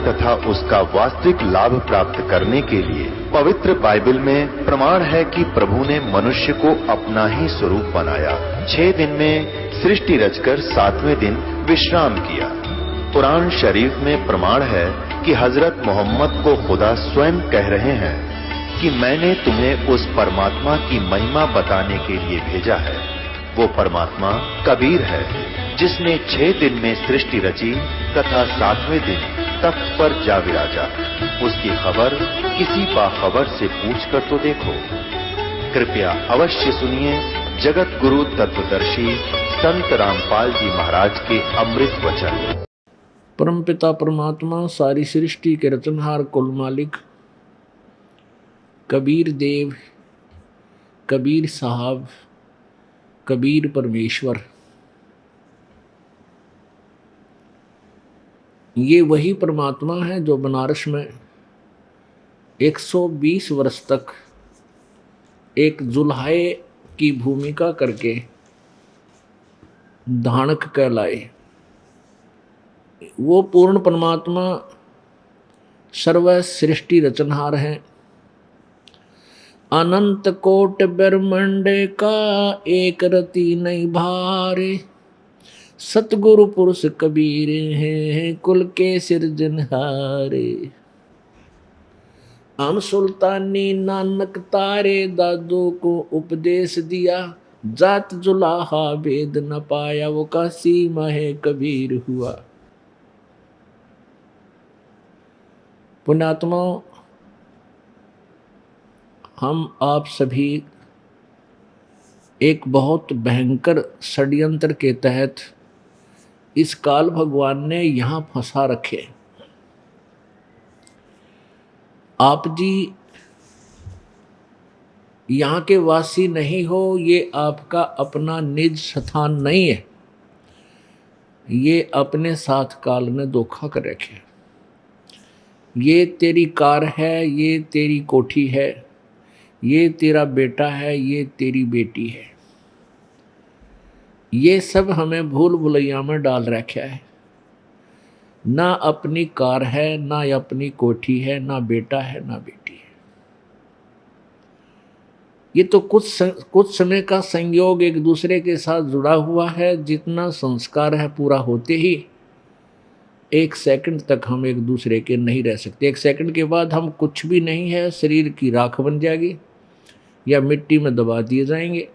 तथा उसका वास्तविक लाभ प्राप्त करने के लिए पवित्र बाइबल में प्रमाण है कि प्रभु ने मनुष्य को अपना ही स्वरूप बनाया। 6 दिन में सृष्टि रचकर 7वें दिन विश्राम किया। कुरान शरीफ में प्रमाण है कि हजरत मोहम्मद को खुदा स्वयं कह रहे हैं कि मैंने तुम्हें उस परमात्मा की महिमा बताने के लिए भेजा है। वो परमात्मा कबीर है जिसने 6 दिन में सृष्टि रची तथा 7वें दिन तख्त पर जा विराजा। उसकी खबर किसी बाखबर से पूछकर तो देखो। कृपया अवश्य सुनिए जगत गुरु तत्वदर्शी संत रामपाल जी महाराज के अमृत वचन। परमपिता परमात्मा सारी सृष्टि के रचनहार कुल मालिक कबीर देव, कबीर साहब, कबीर परमेश्वर, ये वही परमात्मा है जो बनारस में 120 वर्ष तक एक जुल्हाए की भूमिका करके धानक कहलाए। वो पूर्ण परमात्मा सर्व सृष्टि रचनहार हैं। अनंत कोट ब्रह्मांड का एक रति नहीं भारे, सतगुरु पुरुष कबीर हैं कुल के सिरजनहारे। हम सुल्तानी नानक तारे दादू को उपदेश दिया, जात जुलाहा भेद न पाया वो काशी माहे कबीर हुआ। पुण्यात्मा, हम आप सभी एक बहुत भयंकर षड्यंत्र के तहत इस काल भगवान ने यहाँ फंसा रखे। आप जी यहाँ के वासी नहीं हो, ये आपका अपना निज स्थान नहीं है। ये अपने साथ काल ने धोखा कर रखे। ये तेरी कार है, ये तेरी कोठी है, ये तेरा बेटा है, ये तेरी बेटी है। ये सब हमें भूल भुलैया में डाल रखा है। ना अपनी कार है, ना अपनी कोठी है, ना बेटा है, ना बेटी है। ये तो कुछ समय का संयोग एक दूसरे के साथ जुड़ा हुआ है। जितना संस्कार है पूरा होते ही 1 सेकंड तक हम एक दूसरे के नहीं रह सकते। 1 सेकंड के बाद हम कुछ भी नहीं है, शरीर की राख बन जाएगी या मिट्टी में दबा दिए जाएंगे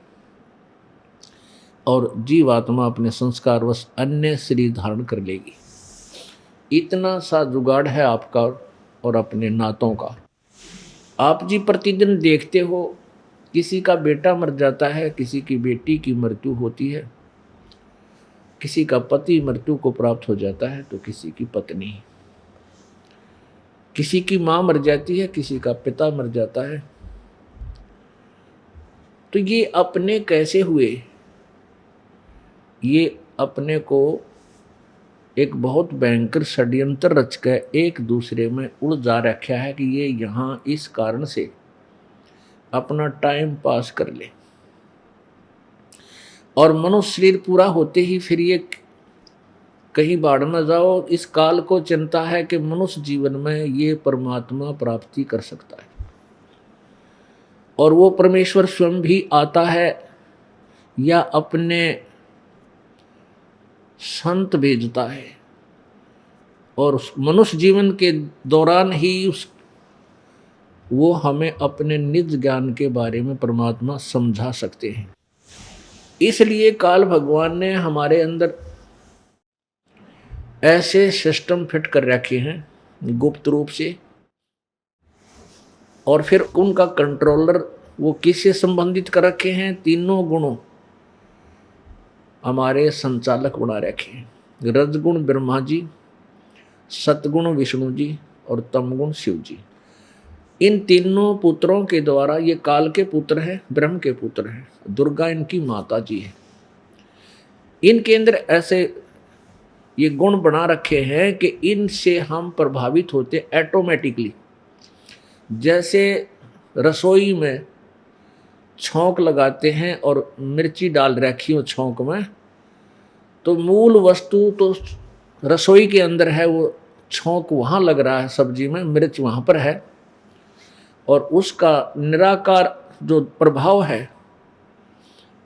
और जीवात्मा अपने संस्कारवश अन्य शरीर धारण कर लेगी। इतना सा जुगाड़ है आपका और अपने नातों का। आप जी प्रतिदिन देखते हो, किसी का बेटा मर जाता है, किसी की बेटी की मृत्यु होती है, किसी का पति मृत्यु को प्राप्त हो जाता है तो किसी की पत्नी, किसी की माँ मर जाती है, किसी का पिता मर जाता है। तो ये अपने कैसे हुए? ये अपने को एक बहुत भयंकर षड्यंत्र रच कर एक दूसरे में उलझा रखा है कि ये यहाँ इस कारण से अपना टाइम पास कर ले और मनुष्य शरीर पूरा होते ही फिर ये कहीं बाढ़ न जाओ। इस काल को चिंता है कि मनुष्य जीवन में ये परमात्मा प्राप्ति कर सकता है और वो परमेश्वर स्वयं भी आता है या अपने संत भेजता है और उस मनुष्य जीवन के दौरान ही वो हमें अपने निज ज्ञान के बारे में परमात्मा समझा सकते हैं। इसलिए काल भगवान ने हमारे अंदर ऐसे सिस्टम फिट कर रखे हैं गुप्त रूप से, और फिर उनका कंट्रोलर वो किससे संबंधित कर रखे हैं? तीनों गुणों हमारे संचालक बना रखे हैं। रजगुण ब्रह्मा जी, सतगुण विष्णु जी और तमगुण शिव जी। इन तीनों पुत्रों के द्वारा, ये काल के पुत्र हैं, ब्रह्म के पुत्र हैं, दुर्गा इनकी माता जी है। इनके अंदर ऐसे ये गुण बना रखे हैं कि इनसे हम प्रभावित होते ऑटोमेटिकली। जैसे रसोई में छौंक लगाते हैं और मिर्ची डाल रखी हो छौंक में, तो मूल वस्तु तो रसोई के अंदर है, वो छौंक वहाँ लग रहा है सब्जी में, मिर्च वहाँ पर है, और उसका निराकार जो प्रभाव है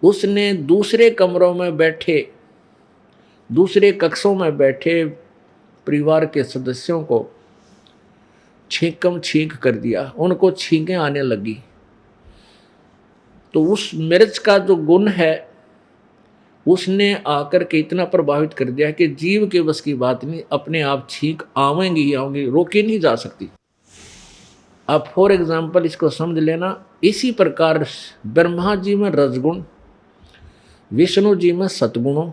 उसने दूसरे कमरों में बैठे, दूसरे कक्षों में बैठे परिवार के सदस्यों को छींकम छींक कर दिया, उनको छींकें आने लगी। तो उस मिर्च का जो गुण है उसने आकर के इतना प्रभावित कर दिया कि जीव के बस की बात नहीं, अपने आप छींक आवेंगी ही आवेंगी, रोकी नहीं जा सकती। अब फॉर एग्जाम्पल इसको समझ लेना, इसी प्रकार ब्रह्मा जी में रजगुण, विष्णु जी में सतगुणों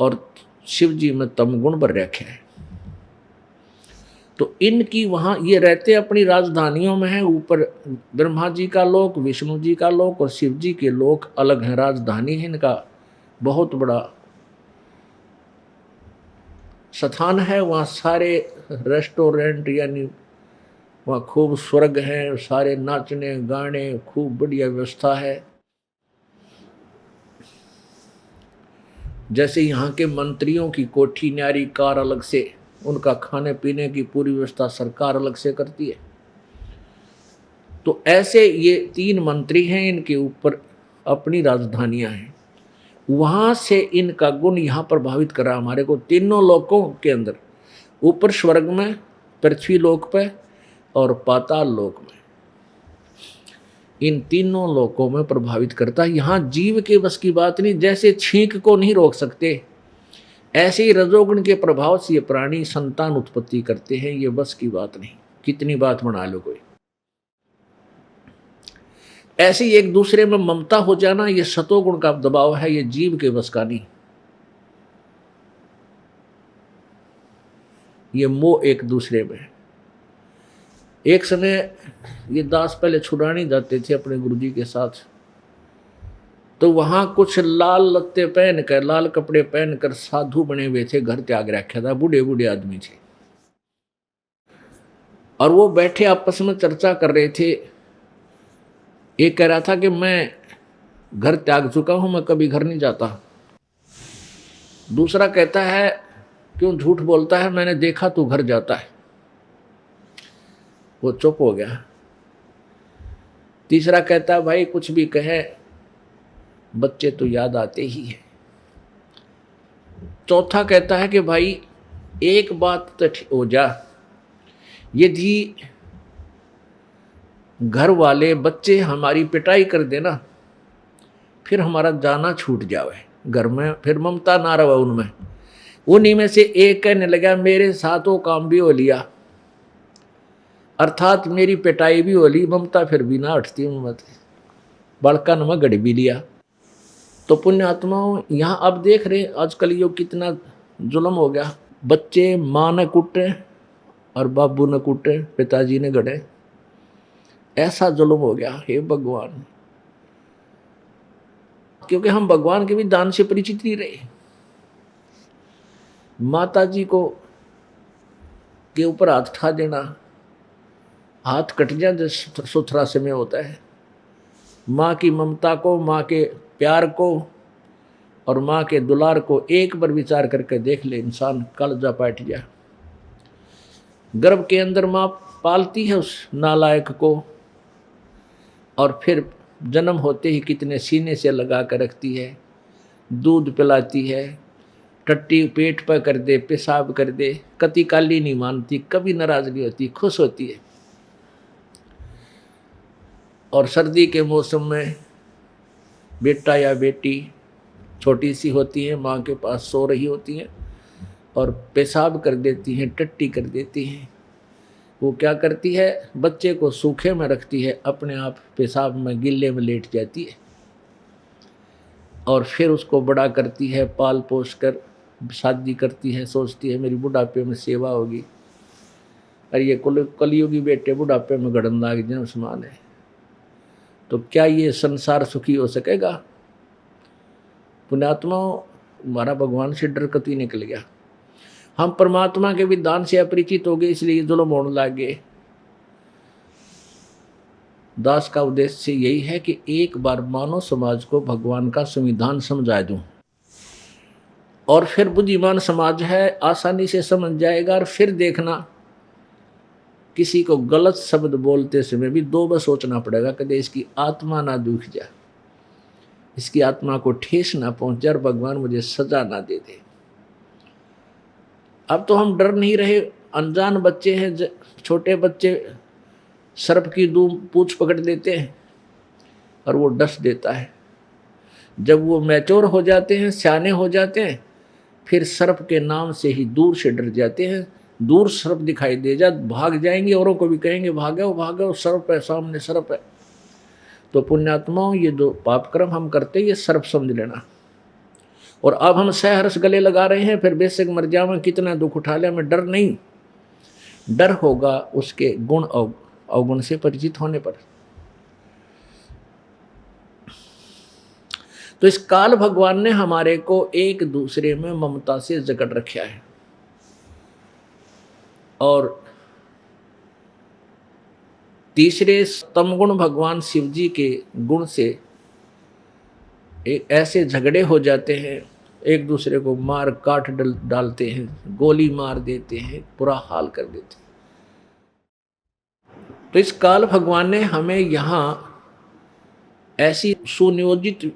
और शिव जी में तमगुण पर रखे हैं। तो इनकी वहाँ ये रहते अपनी राजधानियों में हैं। ऊपर ब्रह्मा जी का लोक, विष्णु जी का लोक और शिव जी के लोक अलग हैं, राजधानी है इनका, बहुत बड़ा स्थान है। वहाँ सारे रेस्टोरेंट यानी वहाँ खूब स्वर्ग हैं, सारे नाचने गाने, खूब बढ़िया व्यवस्था है। जैसे यहाँ के मंत्रियों की कोठी न्यारी कार अलग से, उनका खाने पीने की पूरी व्यवस्था सरकार अलग से करती है। तो ऐसे ये 3 मंत्री हैं, इनके ऊपर अपनी राजधानियां हैं। वहां से इनका गुण यहाँ प्रभावित करा हमारे को तीनों लोकों के अंदर, ऊपर स्वर्ग में, पृथ्वी लोक पे और पाताल लोक में, इन तीनों लोकों में प्रभावित करता है। यहाँ जीव के बस की बात नहीं, जैसे छींक को नहीं रोक सकते ऐसे ही रजोगुण के प्रभाव से ये प्राणी संतान उत्पत्ति करते हैं, ये बस की बात नहीं, कितनी बात बना लो कोई। ऐसे ही एक दूसरे में ममता हो जाना, ये सतोगुण का दबाव है, ये जीव के बस का नहीं। ये मोह एक दूसरे में। एक समय ये दास पहले छुड़ाने जाते थे अपने गुरुजी के साथ, तो वहां कुछ लाल लत्ते पहनकर, लाल कपड़े पहनकर साधु बने हुए थे, घर त्याग रखा था, बूढ़े बूढ़े आदमी थे। और वो बैठे आपस में चर्चा कर रहे थे। एक कह रहा था कि मैं घर त्याग चुका हूं, मैं कभी घर नहीं जाता। दूसरा कहता है क्यों झूठ बोलता है, मैंने देखा तू घर जाता है। वो चुप हो गया। तीसरा कहता है भाई कुछ भी कहे, बच्चे तो याद आते ही हैं। चौथा कहता है कि भाई एक बात तो हो जा, यदि घर वाले बच्चे हमारी पिटाई कर देना, फिर हमारा जाना छूट जावे घर में, फिर ममता ना रहे उनमें। उन्हीं में से एक कहने लगा मेरे साथ वो काम भी हो लिया, अर्थात मेरी पिटाई भी हो ली, ममता फिर भी ना हटती मत, बड़कन में गड़ भी लिया। तो पुण्यात्माओं यहाँ अब देख रहे आजकल ये कितना जुल्म हो गया। बच्चे माँ ने कुटे और बाबू ने कुटे, पिताजी ने गड़े, ऐसा जुल्म हो गया। हे भगवान, क्योंकि हम भगवान के भी दान से परिचित नहीं रहे। माता जी को के ऊपर हाथ उठा देना, हाथ कट जाए जैसे सुथरा समय होता है। माँ की ममता को, माँ के प्यार को और माँ के दुलार को एक बार विचार करके देख ले, इंसान कलजा बैठ जाए। गर्भ के अंदर माँ पालती है उस नालायक को, और फिर जन्म होते ही कितने सीने से लगा कर रखती है, दूध पिलाती है, टट्टी पेट पर कर दे, पेशाब कर दे, कति काली नहीं मानती, कभी नाराज नहीं होती, खुश होती है। और सर्दी के मौसम में बेटा या बेटी छोटी सी होती है, माँ के पास सो रही होती है और पेशाब कर देती हैं, टट्टी कर देती हैं। वो क्या करती है, बच्चे को सूखे में रखती है, अपने आप पेशाब में गिल्ले में लेट जाती है और फिर उसको बड़ा करती है, पाल पोस कर शादी करती है, सोचती है मेरी बुढ़ापे में सेवा होगी। और ये कलयुगी बेटे बुढ़ापे में गड़न लाग जन्म समान है, तो क्या ये संसार सुखी हो सकेगा? पुण्यात्मा, हमारा भगवान से डर कति निकल गया। हम परमात्मा के भी दान से अपरिचित हो गए, इसलिए जुल्म होने लग गए। दास का उद्देश्य यही है कि एक बार मानव समाज को भगवान का संविधान समझा दूं। और फिर बुद्धिमान समाज है, आसानी से समझ जाएगा। और फिर देखना, किसी को गलत शब्द बोलते समय भी दो बार सोचना पड़ेगा, कभी इसकी आत्मा ना दुख जाए, इसकी आत्मा को ठेस ना पहुंचे और भगवान मुझे सजा ना दे दे। अब तो हम डर नहीं रहे। अनजान बच्चे हैं, छोटे बच्चे सर्प की पूंछ पकड़ देते हैं और वो डस देता है। जब वो मैच्योर हो जाते हैं, सियाने हो जाते हैं, फिर सर्प के नाम से ही दूर से डर जाते हैं। दूर सर्प दिखाई दे जा भाग जाएंगे, औरों को भी कहेंगे भागो भागो, सर्प है, सामने सर्प है। तो पुण्यात्माओं, ये जो पाप कर्म हम करते हैं ये सर्प समझ लेना। और अब हम सहर्ष गले लगा रहे हैं, फिर बेशक मर जावे, कितना दुख उठा ले, हमें डर नहीं। डर होगा उसके गुण अवगुण से परिचित होने पर। तो इस काल भगवान ने हमारे को एक दूसरे में ममता से जकड़ रखा है। और तीसरे तमगुण भगवान शिव जी के गुण से एक ऐसे झगड़े हो जाते हैं, एक दूसरे को मार काट डालते हैं, गोली मार देते हैं, बुरा हाल कर देते हैं। तो इस काल भगवान ने हमें यहाँ ऐसी सुनियोजित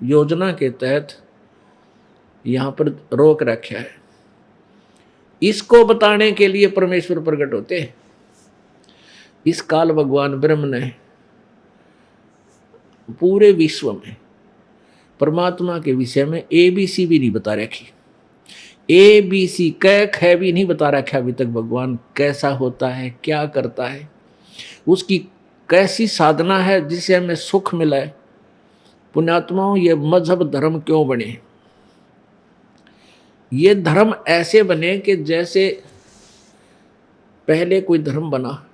योजना के तहत यहाँ पर रोक रखा है। इसको बताने के लिए परमेश्वर प्रकट होते हैं। इस काल भगवान ब्रह्म ने पूरे विश्व में परमात्मा के विषय में ABC भी नहीं बता रखी। ABC क ख भी नहीं बता रखा अभी तक। भगवान कैसा होता है, क्या करता है, उसकी कैसी साधना है जिससे हमें सुख मिला है। पुण्यात्माओं, ये मजहब धर्म क्यों बने? ये धर्म ऐसे बने कि जैसे पहले कोई धर्म बना,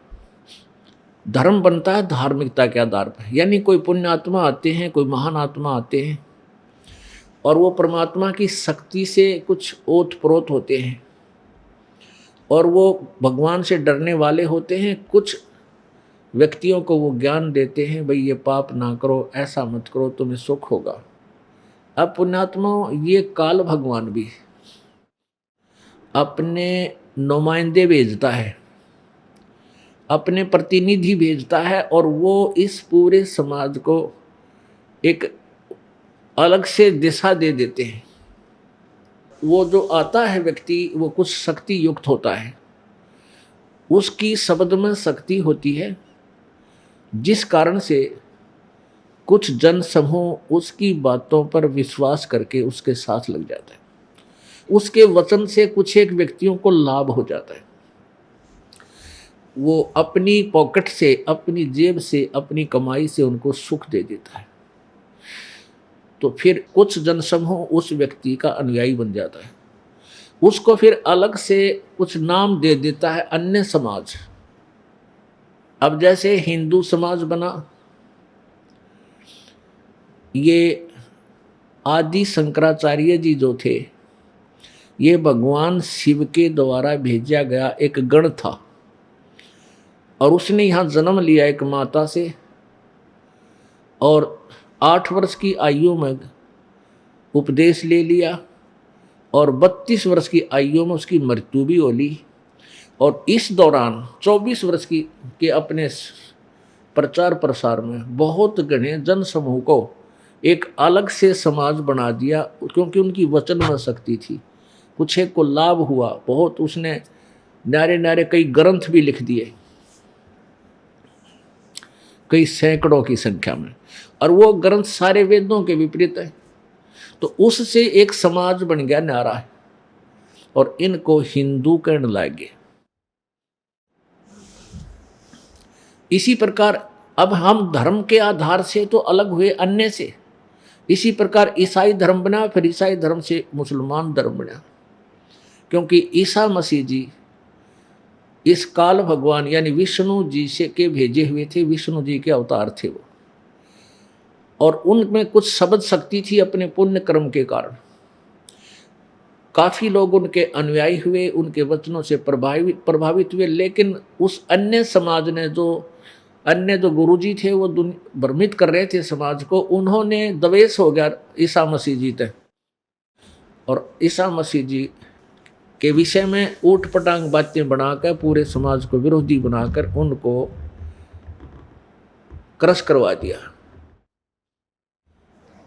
धर्म बनता है धार्मिकता के आधार पर। यानी कोई पुण्यात्मा आते हैं, कोई महान आत्मा आते हैं और वो परमात्मा की शक्ति से कुछ ओत प्रोत होते हैं और वो भगवान से डरने वाले होते हैं। कुछ व्यक्तियों को वो ज्ञान देते हैं, भाई ये पाप ना करो, ऐसा मत करो, तुम्हें सुख होगा। अब पुण्यात्माओं, ये काल भगवान भी अपने नुमाइंदे भेजता है, अपने प्रतिनिधि भेजता है और वो इस पूरे समाज को एक अलग से दिशा दे देते हैं। वो जो आता है व्यक्ति, वो कुछ शक्ति युक्त होता है, उसकी शब्द में शक्ति होती है, जिस कारण से कुछ जन समूह उसकी बातों पर विश्वास करके उसके साथ लग जाता है। उसके वचन से कुछ एक व्यक्तियों को लाभ हो जाता है। वो अपनी पॉकेट से, अपनी जेब से, अपनी कमाई से उनको सुख दे देता है। तो फिर कुछ जनसमूह उस व्यक्ति का अनुयायी बन जाता है। उसको फिर अलग से कुछ नाम दे देता है, अन्य समाज। अब जैसे हिंदू समाज बना, ये आदि शंकराचार्य जी जो थे, ये भगवान शिव के द्वारा भेजा गया एक गण था और उसने यहाँ जन्म लिया एक माता से और 8 वर्ष की आयु में उपदेश ले लिया और 32 वर्ष की आयु में उसकी मृत्यु भी हो ली। और इस दौरान 24 वर्ष के अपने प्रचार प्रसार में बहुत घने जन समूह को एक अलग से समाज बना दिया, क्योंकि उनकी वचन में शक्ति थी। कुछ एक को लाभ हुआ बहुत, उसने नारे नारे कई ग्रंथ भी लिख दिए, कई सैकड़ों की संख्या में, और वो ग्रंथ सारे वेदों के विपरीत है। तो उससे एक समाज बन गया नारा है और इनको हिंदू कहने लगे। इसी प्रकार अब हम धर्म के आधार से तो अलग हुए अन्य से। इसी प्रकार ईसाई धर्म बना, फिर ईसाई धर्म से मुसलमान धर्म बना, क्योंकि ईसा मसीह जी इस काल भगवान यानी विष्णु जी से के भेजे हुए थे, विष्णु जी के अवतार थे वो, और उनमें कुछ शब्द शक्ति थी अपने पुण्य कर्म के कारण। काफी लोग उनके अनुयायी हुए, उनके वचनों से प्रभावित हुए। लेकिन उस अन्य समाज ने, जो अन्य जो गुरुजी थे, वो भ्रमित कर रहे थे समाज को, उन्होंने द्वेष हो गया ईसा मसीह जी तक, और ईसा मसीह जी के विषय में ऊट पटांग बातें बनाकर पूरे समाज को विरोधी बनाकर उनको क्रश करवा दिया।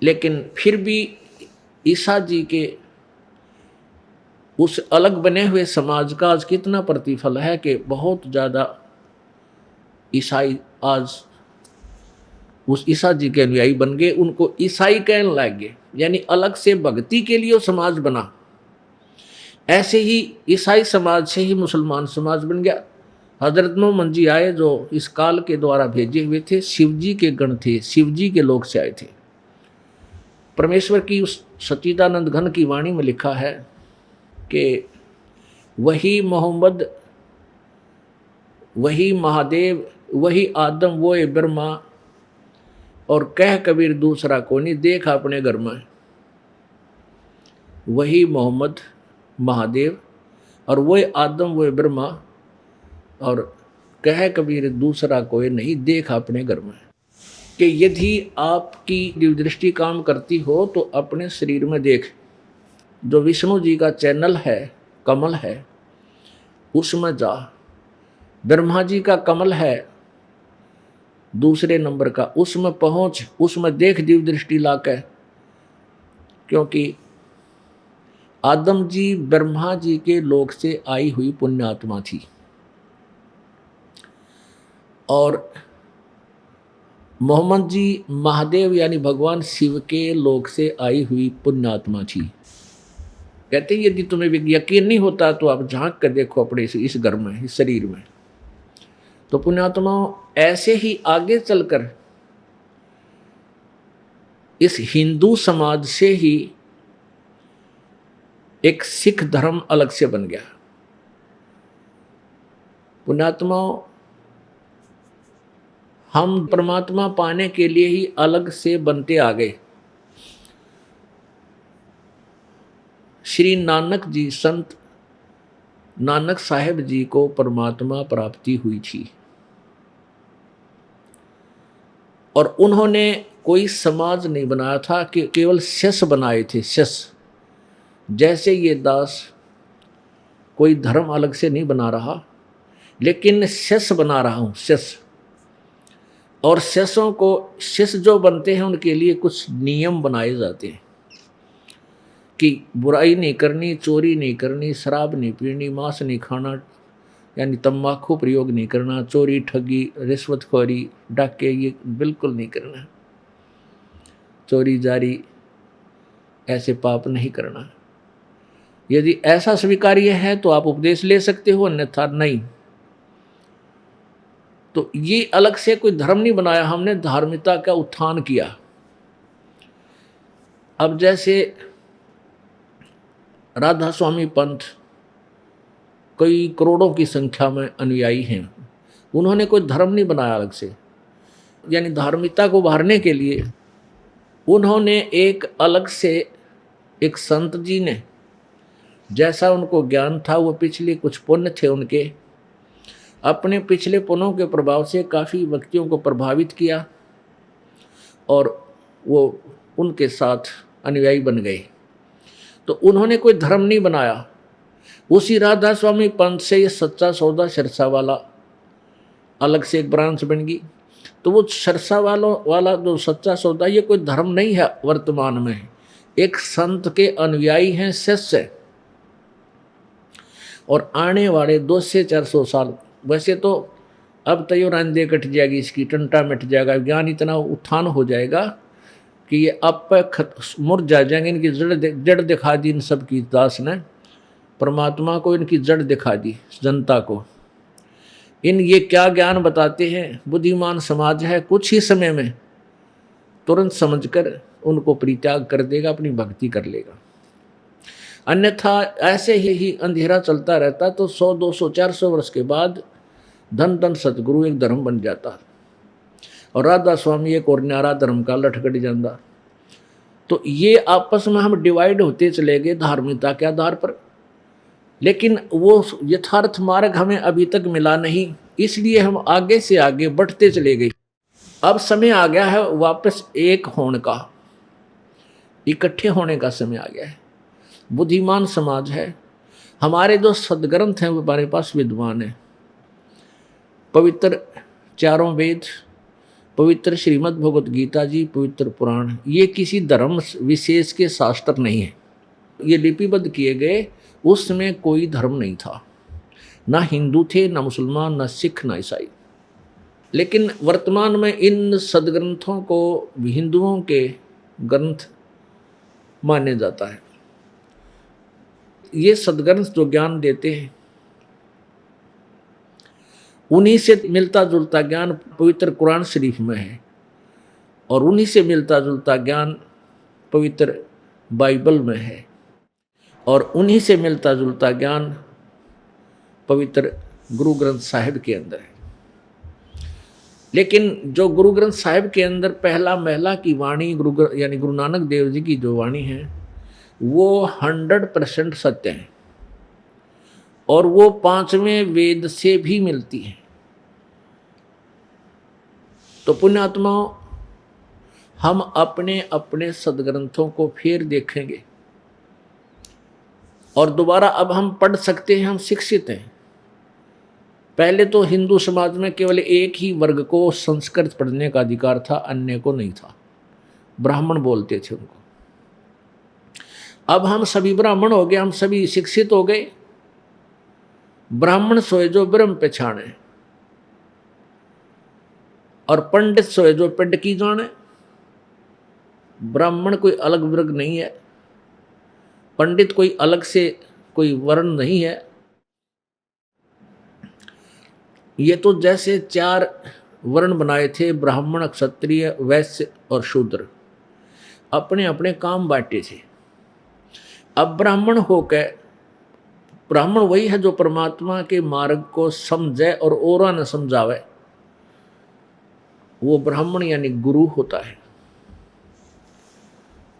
लेकिन फिर भी ईसा जी के उस अलग बने हुए समाज का आज कितना प्रतिफल है कि बहुत ज़्यादा ईसाई आज उस ईसा जी के अनुयायी बन गए, उनको ईसाई कहने लग गए, यानी अलग से भक्ति के लिए वो समाज बना। ऐसे ही ईसाई समाज से ही मुसलमान समाज बन गया। हजरत मोहम्मद जी आए जो इस काल के द्वारा भेजे हुए थे, शिव जी के गण थे, शिव जी के लोग से आए थे। परमेश्वर की उस सच्चिदानंद घन की वाणी में लिखा है कि वही मोहम्मद, वही महादेव, वही आदम, वो ब्रह्मा, और कह कबीर दूसरा को नहीं, देख अपने घर में। वही मोहम्मद, महादेव, और वो आदम, वो ब्रह्मा, और कह कबीर दूसरा कोई नहीं, देख अपने घर में। कि यदि आपकी दिव्य दृष्टि काम करती हो तो अपने शरीर में देख। जो विष्णु जी का चैनल है, कमल है, उसमें जा। ब्रह्मा जी का कमल है दूसरे नंबर का, उसमें पहुंच, उसमें देख दिव्य दृष्टि लाकर। क्योंकि आदम जी ब्रह्मा जी के लोक से आई हुई पुण्यात्मा थी और मोहम्मद जी महादेव यानी भगवान शिव के लोक से आई हुई पुण्यात्मा थी। कहते यदि तुम्हें यकीन नहीं होता तो आप झांक कर देखो अपने इस घर में, इस शरीर में। तो पुण्यात्मा ऐसे ही आगे चलकर इस हिंदू समाज से ही एक सिख धर्म अलग से बन गया। पुण्यात्मा हम परमात्मा पाने के लिए ही अलग से बनते आ गए। श्री नानक जी, संत नानक साहेब जी को परमात्मा प्राप्ति हुई थी और उन्होंने कोई समाज नहीं बनाया था कि केवल शिष्य बनाए थे, शिष्य। जैसे ये दास कोई धर्म अलग से नहीं बना रहा, लेकिन शिष्य बना रहा हूँ, शिष्य। और शिष्यों को, शिष्य जो बनते हैं उनके लिए कुछ नियम बनाए जाते हैं कि बुराई नहीं करनी, चोरी नहीं करनी, शराब नहीं पीनी, मांस नहीं खाना, यानी तंबाकू प्रयोग नहीं करना, चोरी, ठगी, रिश्वतखोरी, डाके, ये बिल्कुल नहीं करना, चोरी जारी ऐसे पाप नहीं करना। यदि ऐसा स्वीकार्य है तो आप उपदेश ले सकते हो, अन्यथा नहीं। तो ये अलग से कोई धर्म नहीं बनाया, हमने धार्मिकता का उत्थान किया। अब जैसे राधा स्वामी पंथ कई करोड़ों की संख्या में अनुयायी हैं, उन्होंने कोई धर्म नहीं बनाया अलग से, यानी धार्मिकता को उभारने के लिए उन्होंने एक अलग से, एक संत जी ने जैसा उनको ज्ञान था, वो पिछले कुछ पुण्य थे उनके, अपने पिछले पुण्यों के प्रभाव से काफ़ी व्यक्तियों को प्रभावित किया और वो उनके साथ अनुयायी बन गए। तो उन्होंने कोई धर्म नहीं बनाया। उसी राधा स्वामी पंथ से ये सच्चा सौदा सिरसा वाला अलग से एक ब्रांच बन गई। तो वो सिरसा वाला जो सच्चा सौदा, ये कोई धर्म नहीं है वर्तमान में, एक संत के अनुयायी हैं, शिष्य। और आने वाले 200 से 400 साल, वैसे तो अब तय रांदे कट जाएगी, इसकी टंटा मिट जाएगा, ज्ञान इतना उत्थान हो जाएगा कि ये अब मुरझा जाएंगे। इनकी जड़ दिखा दी इन सब की दास ने, परमात्मा को इनकी जड़ दिखा दी जनता को। इन ये क्या ज्ञान बताते हैं, बुद्धिमान समाज है, कुछ ही समय में तुरंत समझकर उनको परित्याग कर देगा, अपनी भक्ति कर लेगा। अन्यथा ऐसे ही अंधेरा चलता रहता तो 100, 200, 400 वर्ष के बाद धन धन सतगुरु एक धर्म बन जाता और राधा स्वामी एक और न्यारा धर्म का लटकट जाता। तो ये आपस में हम डिवाइड होते चले गए धार्मिकता के आधार पर, लेकिन वो यथार्थ मार्ग हमें अभी तक मिला नहीं, इसलिए हम आगे से आगे बढ़ते चले गए। अब समय आ गया है वापस एक होने का, इकट्ठे होने का समय आ गया है। बुद्धिमान समाज है। हमारे जो सदग्रंथ हैं वो हमारे पास विद्वान है। पवित्र चारों वेद, पवित्र श्रीमद् भगवत गीता जी, पवित्र पुराण, ये किसी धर्म विशेष के शास्त्र नहीं है। ये लिपिबद्ध किए गए, उसमें कोई धर्म नहीं था, ना हिंदू थे, ना मुसलमान, ना सिख, ना ईसाई। लेकिन वर्तमान में इन सदग्रंथों को हिंदुओं के ग्रंथ माने जाता है। ये सदग्रंथ जो ज्ञान देते हैं, उन्हीं से मिलता जुलता ज्ञान पवित्र कुरान शरीफ में है, और उन्हीं से मिलता जुलता ज्ञान पवित्र बाइबल में है, और उन्हीं से मिलता जुलता ज्ञान पवित्र गुरु ग्रंथ साहिब के अंदर है। लेकिन जो गुरु ग्रंथ साहिब के अंदर पहला महला की वाणी यानी गुरु नानक देव जी की जो वाणी है, वो 100% सत्य है, और वो 5वें वेद से भी मिलती है। तो पुण्यात्माओं, हम अपने अपने सदग्रंथों को फिर देखेंगे, और दोबारा अब हम पढ़ सकते हैं, हम शिक्षित हैं। पहले तो हिंदू समाज में केवल एक ही वर्ग को संस्कृत पढ़ने का अधिकार था, अन्य को नहीं था। ब्राह्मण बोलते थे उनको। अब हम सभी ब्राह्मण हो गए, हम सभी शिक्षित हो गए। ब्राह्मण सोए जो ब्रह्म पहचाने, और पंडित सोए जो पिंड की जाने। ब्राह्मण कोई अलग वर्ग नहीं है, पंडित कोई अलग से कोई वर्ण नहीं है। ये तो जैसे 4 वर्ण बनाए थे, ब्राह्मण, क्षत्रिय, वैश्य और शूद्र, अपने अपने काम बांटे थे। अब ब्राह्मण होकर, ब्राह्मण वही है जो परमात्मा के मार्ग को समझे और औरों ने समझावे, वो ब्राह्मण यानी गुरु होता है।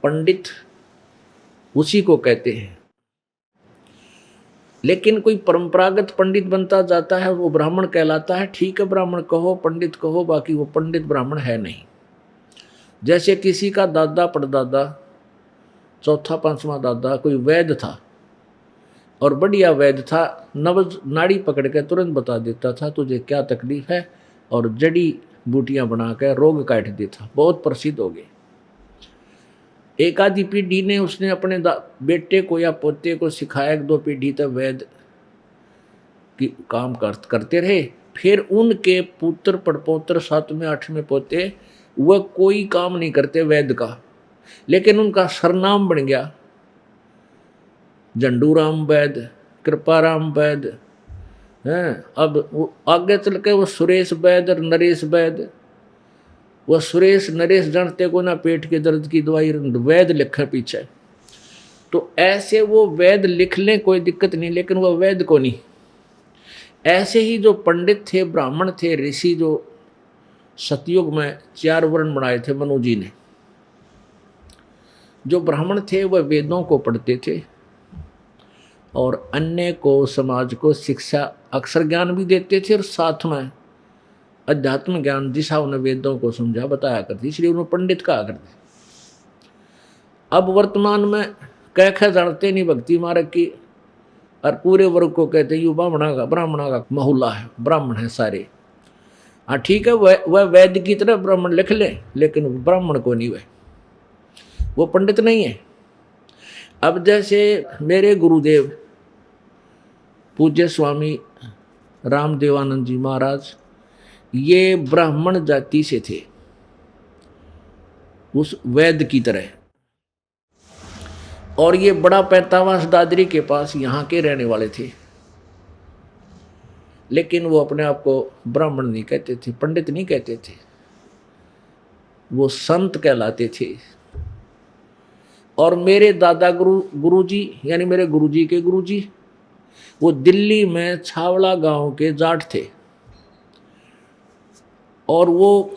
पंडित उसी को कहते हैं। लेकिन कोई परंपरागत पंडित बनता जाता है, वो ब्राह्मण कहलाता है। ठीक है, ब्राह्मण कहो, पंडित कहो, बाकी वो पंडित ब्राह्मण है नहीं। जैसे किसी का दादा परदादा, चौथा पांचवा दादा कोई वैद्य था, और बढ़िया वैद्य था, नब्ज नाड़ी पकड़ के तुरंत बता देता था तुझे क्या तकलीफ है, और जड़ी बूटियां बनाकर रोग काट देता। बहुत प्रसिद्ध हो गए। एक आधी पीढ़ी ने उसने अपने बेटे को या पोते को सिखाया, 1-2 पीढ़ी तक वैद्य की काम करते रहे। फिर उनके पुत्र पड़पोत्र 7वें 8वें पोते, वह कोई काम नहीं करते वैद्य का, लेकिन उनका सरनाम बन गया झंडूराम वैद्य, कृपाराम वैद्य हैं। अब आगे चल के वो सुरेश वैद्य और नरेश वैद्य। वह सुरेश नरेश जानते को ना पेट के दर्द की दवाई वैद्य लिखा पीछे। तो ऐसे वो वैद्य लिख लें कोई दिक्कत नहीं, लेकिन वह वैद्य को नहीं। ऐसे ही जो पंडित थे, ब्राह्मण थे, ऋषि, जो सतयुग में 4 वर्ण बनाए थे मनु जी ने। जो ब्राह्मण थे वह वेदों को पढ़ते थे, और अन्य को, समाज को शिक्षा, अक्षर ज्ञान भी देते थे, और साथ में अध्यात्म ज्ञान दिशा उन्हें वेदों को समझा बताया करती, इसलिए उन्हें पंडित कहा करते। अब वर्तमान में कह जानते नहीं भक्ति मार्ग की, और पूरे वर्ग को कहते यू ब्राह्मणा का महुल्ला है, ब्राह्मण है सारे। हाँ ठीक है, वह वैद्य की तरह ब्राह्मण लिख ले, लेकिन ब्राह्मण को नहीं, वो पंडित नहीं है। अब जैसे मेरे गुरुदेव पूज्य स्वामी रामदेवानंद जी महाराज, ये ब्राह्मण जाति से थे, उस वैद्य की तरह, और ये बड़ा पैतावास दादरी के पास यहाँ के रहने वाले थे। लेकिन वो अपने आप को ब्राह्मण नहीं कहते थे, पंडित नहीं कहते थे, वो संत कहलाते थे। और मेरे दादा गुरुजी यानी मेरे गुरुजी के गुरुजी, वो दिल्ली में छावड़ा गांव के जाट थे, और वो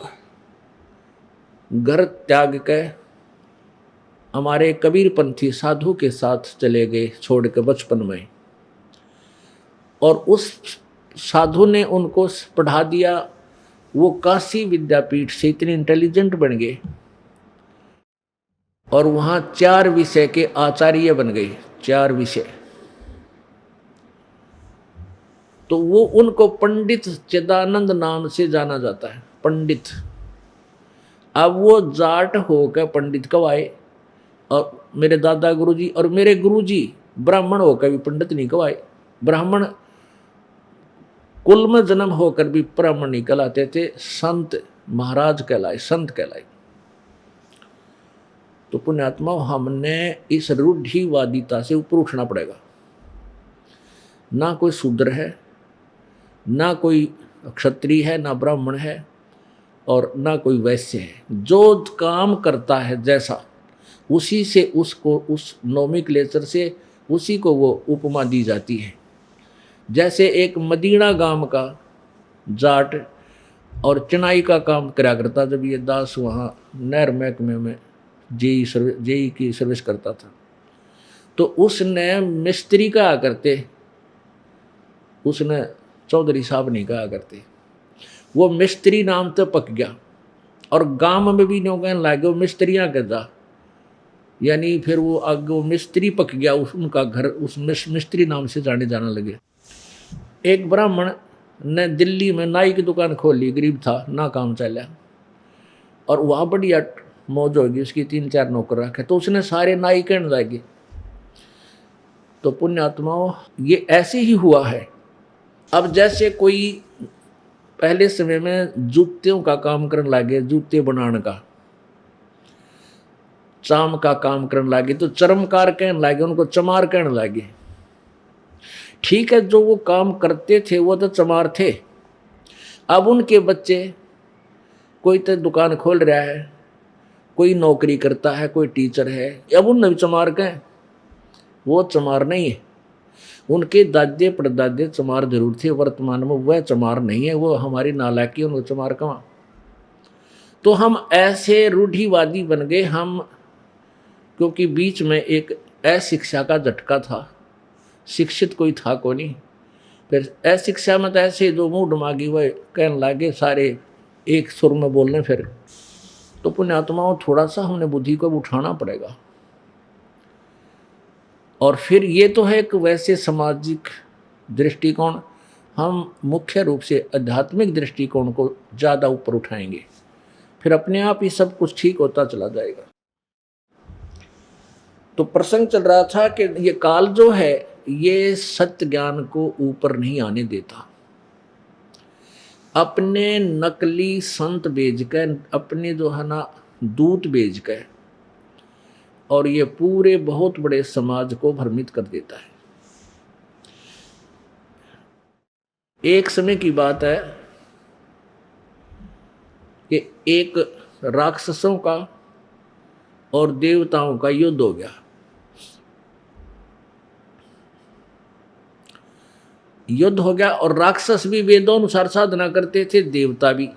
घर त्याग के हमारे कबीरपंथी साधु के साथ चले गए, छोड़ के बचपन में। और उस साधु ने उनको पढ़ा दिया। वो काशी विद्यापीठ से इतने इंटेलिजेंट बन गए, और वहाँ 4 विषय के आचार्य बन गए। 4 विषय। तो वो उनको पंडित चिदानंद नाम से जाना जाता है, पंडित। अब वो जाट होकर पंडित कब आए, और मेरे दादा गुरुजी और मेरे गुरुजी ब्राह्मण होकर भी पंडित नहीं कहवाए। ब्राह्मण कुल में जन्म होकर भी ब्राह्मण नहीं कहलाते थे, संत महाराज कहलाए, संत कहलाए। तो पुण्यात्मा, हमने इस रूढ़िवादिता से ऊपर उठना पड़ेगा। ना कोई शूद्र है, ना कोई क्षत्रिय है, ना ब्राह्मण है, और ना कोई वैश्य है। जो काम करता है जैसा, उसी से उसको, उस नोमेनक्लेचर से उसी को वो उपमा दी जाती है। जैसे एक मदीना गांव का जाट और चुनाई का काम करा करता, जब ये दास वहाँ नहर महकमे में जेई की सर्विस करता था, तो उसने मिस्त्री कहा करते, उसने चौधरी साहब नहीं कहा करते। वो मिस्त्री नाम तो पक गया, और गांव में भी न्यों कहने लगे वो मिस्त्रियाँ के जा, यानी फिर वो आगे वो मिस्त्री पक गया, उनका घर उस मिस्त्री नाम से जाने जाना लगे। एक ब्राह्मण ने दिल्ली में नाई की दुकान खोल ली, गरीब था, ना काम चला, और वहाँ बढ़िया मौज होगी, उसकी 3-4 नौकर रखे, तो उसने सारे नाई कहने लगे। तो पुण्यात्माओं, ये ऐसे ही हुआ है। अब जैसे कोई पहले समय में जूतियों का काम करने लगे, जूते बनाने का, चाम का काम करने लगे, तो चर्मकार कहने लगे, उनको चमार कहने लगे। ठीक है, जो वो काम करते थे वो तो चमार थे। अब उनके बच्चे, कोई तो दुकान खोल रहा है, कोई नौकरी करता है, कोई टीचर है, अब उन भी चमार कहें, वो चमार नहीं है। उनके दादे परदादे चमार जरूर थे, वर्तमान में वह चमार नहीं है, वो हमारी नालायकी, उनको चमार कहाँ। तो हम ऐसे रूढ़िवादी बन गए हम, क्योंकि बीच में एक अशिक्षा का झटका था, शिक्षित कोई था को नहीं। फिर अशिक्षा में तो ऐसे जो मुँह डुमागी वह कहने लगे, सारे एक सुर में बोलने। फिर तो पुण्यात्माओं, थोड़ा सा हमने बुद्धि को उठाना पड़ेगा। और फिर ये तो है एक वैसे सामाजिक दृष्टिकोण, हम मुख्य रूप से आध्यात्मिक दृष्टिकोण को ज़्यादा ऊपर उठाएंगे, फिर अपने आप ही सब कुछ ठीक होता चला जाएगा। तो प्रसंग चल रहा था कि ये काल जो है ये सत्य ज्ञान को ऊपर नहीं आने देता। अपने नकली संत भेज कर, अपने जो है ना दूत भेज कर, और ये पूरे बहुत बड़े समाज को भ्रमित कर देता है। एक समय की बात है कि एक राक्षसों का और देवताओं का युद्ध हो गया। युद्ध हो गया और राक्षस भी वेदों अनुसार साधना करते थे, देवता भी।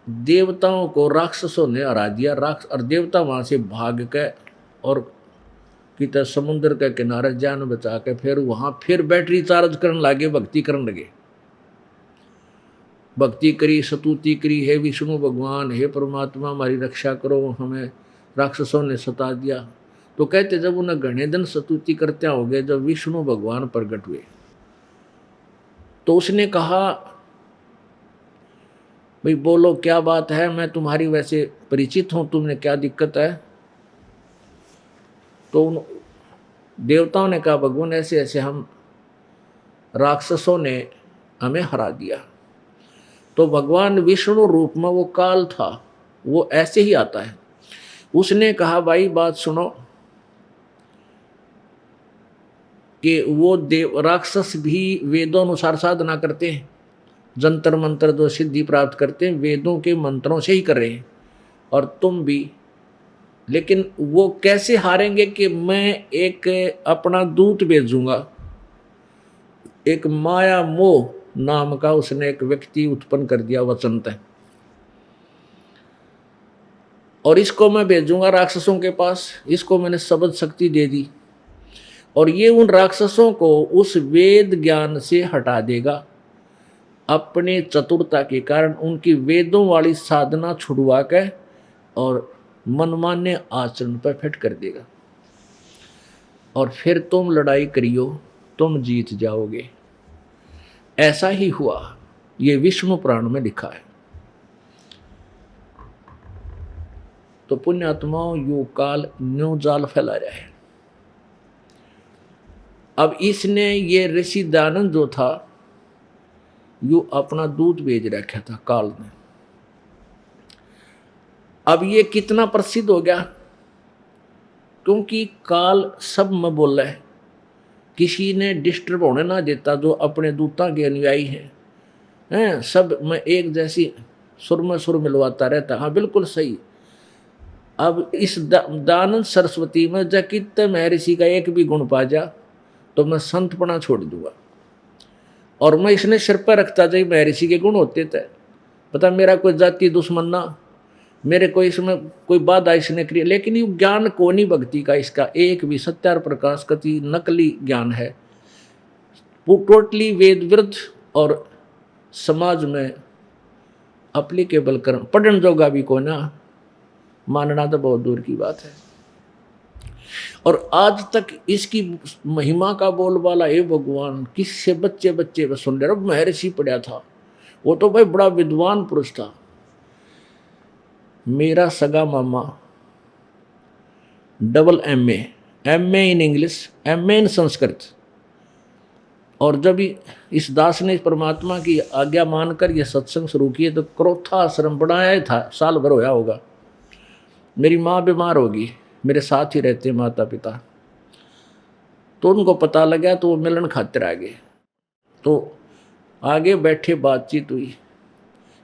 देवताओं को राक्षसों ने हरा दिया, और देवता वहां से भाग के और कितना समुद्र के किनारे जान बचा के फिर वहां फिर बैटरी चार्ज करने लगे, भक्ति करने लगे। भक्ति करी, स्तुति करी, हे विष्णु भगवान, हे परमात्मा हमारी रक्षा करो, हमें राक्षसों ने सता दिया। तो कहते जब उन्हें घने दिन स्तुति करते हो गए, जब विष्णु भगवान प्रकट हुए तो उसने कहा, भाई बोलो क्या बात है, मैं तुम्हारी वैसे परिचित हूं, तुमने क्या दिक्कत है। तो उन देवताओं ने कहा, भगवान ऐसे ऐसे हम राक्षसों ने हमें हरा दिया। तो भगवान विष्णु रूप में वो काल था, वो ऐसे ही आता है। उसने कहा, भाई बात सुनो कि वो राक्षस भी वेदों अनुसार साधना करते हैं, जंतर मंत्र जो सिद्धि प्राप्त करते हैं वेदों के मंत्रों से ही कर रहे हैं, और तुम भी। लेकिन वो कैसे हारेंगे कि मैं एक अपना दूत भेजूंगा। एक माया मोह नाम का उसने एक व्यक्ति उत्पन्न कर दिया वचन तय, और इसको मैं भेजूंगा राक्षसों के पास, इसको मैंने शब्द शक्ति दे दी, और ये उन राक्षसों को उस वेद ज्ञान से हटा देगा। अपने चतुरता के कारण उनकी वेदों वाली साधना छुड़वा के और मनमान्य आचरण पर फिट कर देगा और फिर तुम लड़ाई करियो, तुम जीत जाओगे। ऐसा ही हुआ, ये विष्णु पुराण में लिखा है। तो पुण्यात्माओं, यो काल न्यू जाल फैला रहा है। अब इसने ये ऋषि दयानंद जो था, यो अपना दूध बेच रखा था काल ने। अब ये कितना प्रसिद्ध हो गया, क्योंकि काल सब में बोला है, किसी ने डिस्टर्ब होने ना देता। जो अपने दूता के अनुयायी हैं सब में एक जैसी सुर में सुर मिलवाता रहता। हाँ बिल्कुल सही। अब इस दयानंद सरस्वती में जकित महर्षि का एक भी गुण पा जा तो मैं संतपना छोड़ दूंगा, और मैं इसने सिर पर रखता जाए महर्षि के गुण होते थे। पता मेरा कोई जाति दुश्मन ना, मेरे कोई इसमें कोई बाधा इसने करी, लेकिन ये ज्ञान को नहीं भक्ति का इसका एक भी सत्यार प्रकाश कति नकली ज्ञान है, वो टोटली वेद विरुद्ध और समाज में अप्लीकेबल कर पढ़न जोगा भी को ना, मानना तो बहुत दूर की बात है। और आज तक इसकी महिमा का बोलबाला हे भगवान किससे बच्चे बच्चे में सुन रहे। महर्षि पढ़ा था, वो तो भाई बड़ा विद्वान पुरुष था। मेरा सगा मामा double MA in English, MA in Sanskrit. और जब इस दास ने परमात्मा की आज्ञा मानकर यह सत्संग शुरू किए तो क्रोथा आश्रम बनाया था, साल भर होया होगा। मेरी माँ बीमार होगी, मेरे साथ ही रहते माता पिता, तो उनको पता लगा तो वो मिलन खातिर आ गए। तो आगे बैठे बातचीत हुई,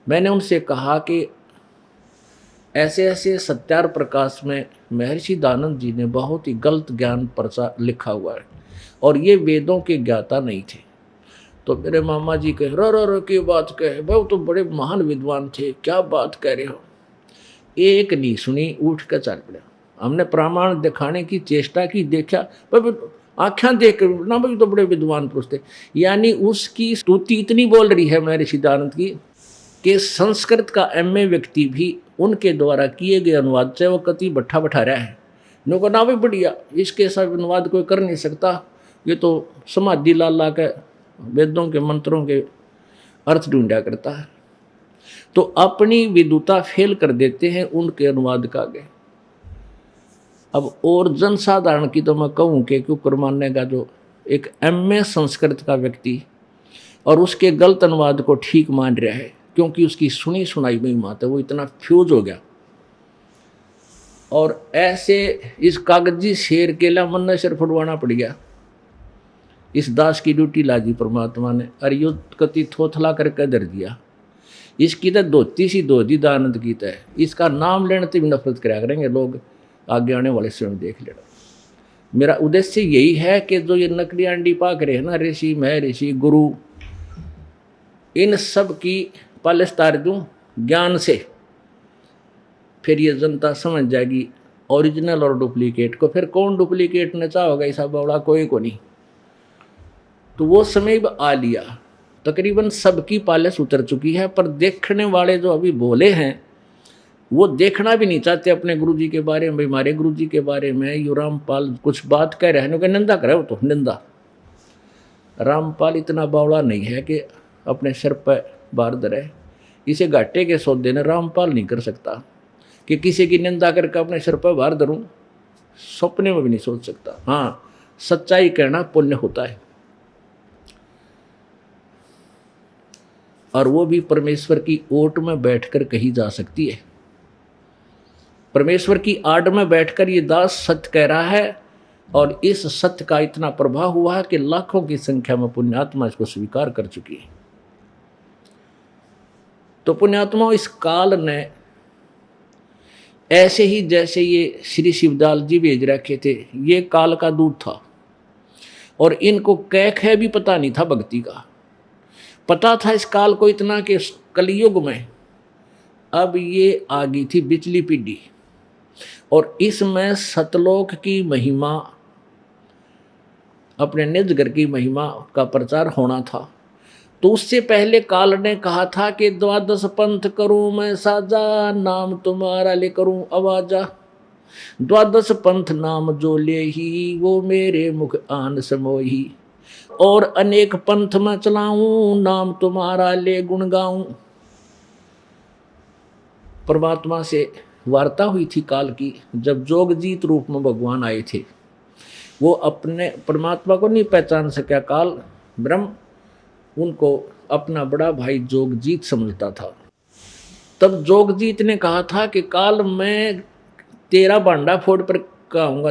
मैंने उनसे कहा कि ऐसे ऐसे सत्यार प्रकाश में महर्षि दयानंद जी ने बहुत ही गलत ज्ञान प्रचार लिखा हुआ है और ये वेदों के ज्ञाता नहीं थे। तो मेरे मामा जी कहे रो की बात कहे, भाई तो बड़े महान विद्वान थे, क्या बात कह रहे हो। एक नहीं सुनी, उठ कर चल पड़ा। हमने प्रमाण दिखाने की चेष्टा की, देखा भाई आँखें देख ना, भाई तो बड़े विद्वान पुरुष थे। यानी उसकी स्तुति इतनी बोल रही है महर्षि दयानंद की कि संस्कृत का एमए व्यक्ति भी उनके द्वारा किए गए अनुवाद से वो कति बैठा रहा है। नो ना भी बढ़िया, इसके सब अनुवाद कोई कर नहीं सकता, ये तो समाधि ला के वेदों के मंत्रों के अर्थ ढूंढा करता है। तो अपनी विद्वता फेल कर देते हैं उनके अनुवाद का आगे। अब और जनसाधारण की तो मैं कहूँ कि क्यों मानने का जो एक एमए संस्कृत का व्यक्ति और उसके गलत अनुवाद को ठीक मान रहा है, क्योंकि उसकी सुनी सुनाई में बात है, वो इतना फ्यूज हो गया। और ऐसे इस कागजी शेर के लिए मन ने सिर फुटवाना पड़ गया। इस दास की ड्यूटी लाजी परमात्मा ने, अरियुद्ध कति थोथला करके धर दिया। इसकी तो धोती सी धोती दयानंद की है, इसका नाम लेने से भी नफरत कराया करेंगे लोग, आगे आने वाले स्वयं देख लेना। मेरा उद्देश्य यही है कि जो ये नकली अंडी पाक रहे हैं ना, ऋषि महर्षि गुरु, इन सब की पालिश तार दूं ज्ञान से, फिर ये जनता समझ जाएगी ओरिजिनल और डुप्लीकेट को। फिर कौन डुप्लीकेट न चाहोगा, ऐसा बड़ा कोई को नहीं। तो वो समय आ लिया, तकरीबन सबकी पालिश उतर चुकी है। पर देखने वाले जो अभी बोले हैं वो देखना भी नहीं चाहते अपने गुरुजी के बारे में। हमारे गुरुजी के बारे में यू रामपाल कुछ बात कह रहे हैं, निंदा करे, वो तो निंदा। रामपाल इतना बावड़ा नहीं है कि अपने सिर पर बार धरे। इसे घाटे के सौदे ने रामपाल नहीं कर सकता कि किसी की निंदा करके अपने सिर पर बार धरूं, सपने में भी नहीं सोच सकता। हाँ, सच्चाई कहना पुण्य होता है, और वो भी परमेश्वर की ओट में बैठकर कही जा सकती है। परमेश्वर की आड़ में बैठकर ये दास सत्य कह रहा है, और इस सत्य का इतना प्रभाव हुआ है कि लाखों की संख्या में पुण्यात्मा इसको स्वीकार कर चुकी है। तो पुण्यात्मा इस काल ने ऐसे ही जैसे ये श्री शिवदाल जी भेज रखे थे, ये काल का दूत था, और इनको कैख है भी पता नहीं था भक्ति का। पता था इस काल को इतना कि कलयुग में अब ये आ गई थी बिचली पीढ़ी, और इसमें सतलोक की महिमा, अपने निज घर की महिमा का प्रचार होना था। तो उससे पहले काल ने कहा था कि द्वादश पंथ करूं मैं साजा, नाम तुम्हारा ले करूं आवाजा। द्वादश पंथ नाम जो ले ही, वो मेरे मुख आन समोही। और अनेक पंथ में चलाऊं, नाम तुम्हारा ले गुण गाऊं। परमात्मा से वार्ता हुई थी काल की, जब जोगजीत रूप में भगवान आए थे। वो अपने परमात्मा को नहीं पहचान सका काल, ब्रह्म उनको अपना बड़ा भाई जोगजीत समझता था। तब जोगजीत ने कहा था कि काल मैं तेरा भांडा फोड़ पर कहूंगा,